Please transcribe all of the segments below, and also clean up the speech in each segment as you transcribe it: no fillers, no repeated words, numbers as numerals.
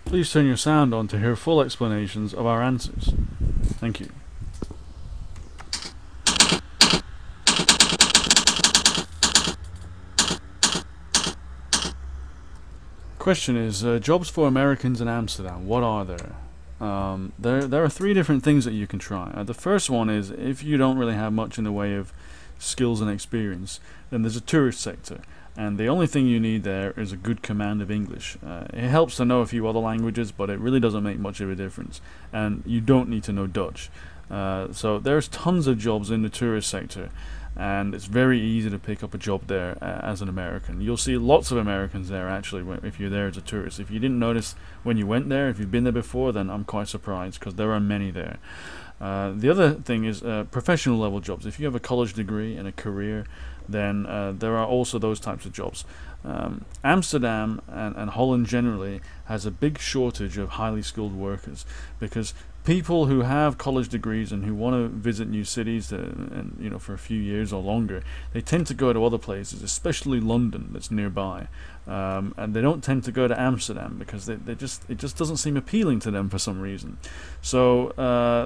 Please turn your sound on to hear full explanations of our answers. Thank you. Question is, jobs for Americans in Amsterdam, what are there? There are three different things that you can try. The first one is, if you don't really have much in the way of skills and experience, then there's a tourist sector. And the only thing you need there is a good command of English. It helps to know a few other languages, but it really doesn't make much of a difference. And you don't need to know Dutch. So there's tons of jobs in the tourist sector, and it's very easy to pick up a job there as an American. You'll see lots of Americans there actually if you're there as a tourist. If you didn't notice when you went there, if you've been there before, then I'm quite surprised, because there are many there. The other thing is professional level jobs. If you have a college degree and a career, then there are also those types of jobs. Amsterdam and Holland generally has a big shortage of highly skilled workers, because people who have college degrees and who want to visit new cities and for a few years or longer, they tend to go to other places, especially London that's nearby, and they don't tend to go to Amsterdam because it just doesn't seem appealing to them for some reason. So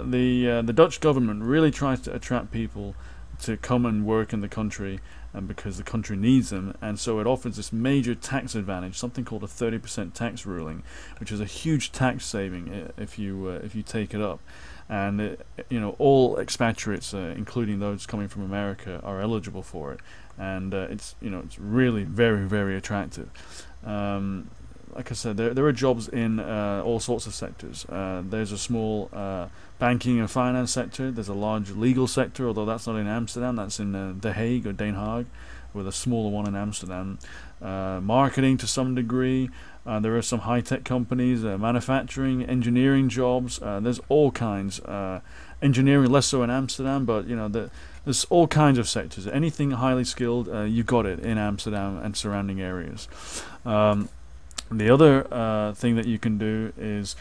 the Dutch government really tries to attract people to come and work in the country, and because the country needs them, and so it offers this major tax advantage, something called a 30% tax ruling, which is a huge tax saving if you take it up. And all expatriates, including those coming from America, are eligible for it, and it's really very, very attractive. Like I said, there are jobs in all sorts of sectors. There's a small banking and finance sector. There's a large legal sector, although that's not in Amsterdam. That's in The Hague or Den Haag, with a smaller one in Amsterdam. Marketing to some degree. There are some high-tech companies, manufacturing, engineering jobs. There's all kinds. Engineering less so in Amsterdam, but there's all kinds of sectors. Anything highly skilled, you got it in Amsterdam and surrounding areas. The other thing that you can do is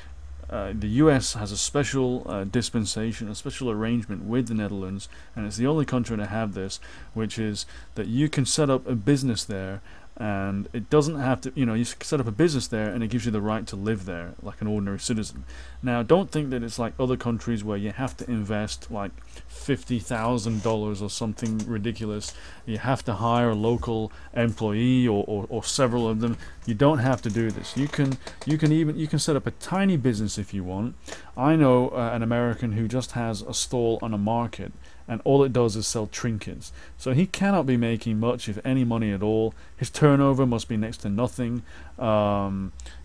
the US has a special dispensation, a special arrangement with the Netherlands, and it's the only country to have this, which is that you can set up a business there, and it doesn't have to, you set up a business there and it gives you the right to live there like an ordinary citizen. Now, don't think that it's like other countries where you have to invest like $50,000 or something ridiculous. You have to hire a local employee or several of them. You don't have to do this. You can set up a tiny business if you want. I know an American who just has a stall on a market, and all it does is sell trinkets. So he cannot be making much, if any, money at all. His turnover must be next to nothing.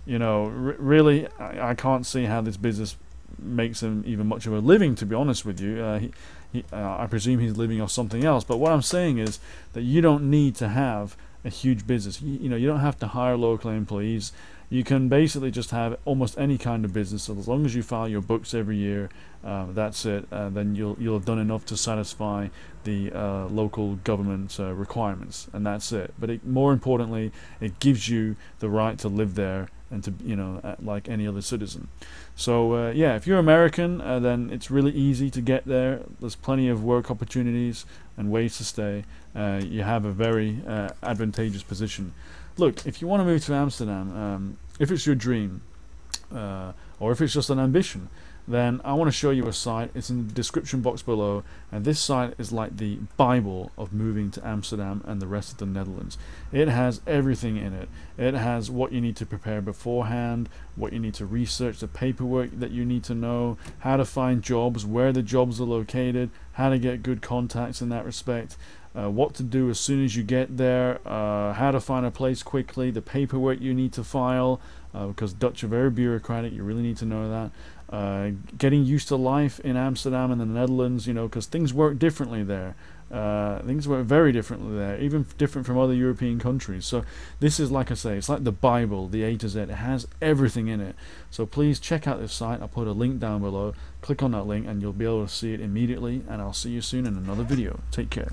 Really, I can't see how this business makes him even much of a living, to be honest with you. I presume he's living off something else. But what I'm saying is that you don't need to have a huge business. You don't have to hire local employees. You can basically just have almost any kind of business, so as long as you file your books every year, that's it. Then you'll have done enough to satisfy the local government requirements, and that's it. But more importantly, it gives you the right to live there and to like any other citizen. So yeah, if you're American, then it's really easy to get there. There's plenty of work opportunities and ways to stay. You have a very advantageous position. Look, if you want to move to Amsterdam, if it's your dream, or if it's just an ambition, then I want to show you a site. It's in the description box below, and this site is like the Bible of moving to Amsterdam and the rest of the Netherlands. It has everything in it. It has what you need to prepare beforehand, what you need to research, the paperwork that you need to know, how to find jobs, where the jobs are located, how to get good contacts in that respect, what to do as soon as you get there, how to find a place quickly, the paperwork you need to file, because Dutch are very bureaucratic. You really need to know that. Getting used to life in Amsterdam and the Netherlands, because things work differently there. Things work very differently there, even different from other European countries. So this is, like I say, it's like the Bible, the A to Z. It has everything in it. So please check out this site. I'll put a link down below. Click on that link and you'll be able to see it immediately, and I'll see you soon in another video. Take care.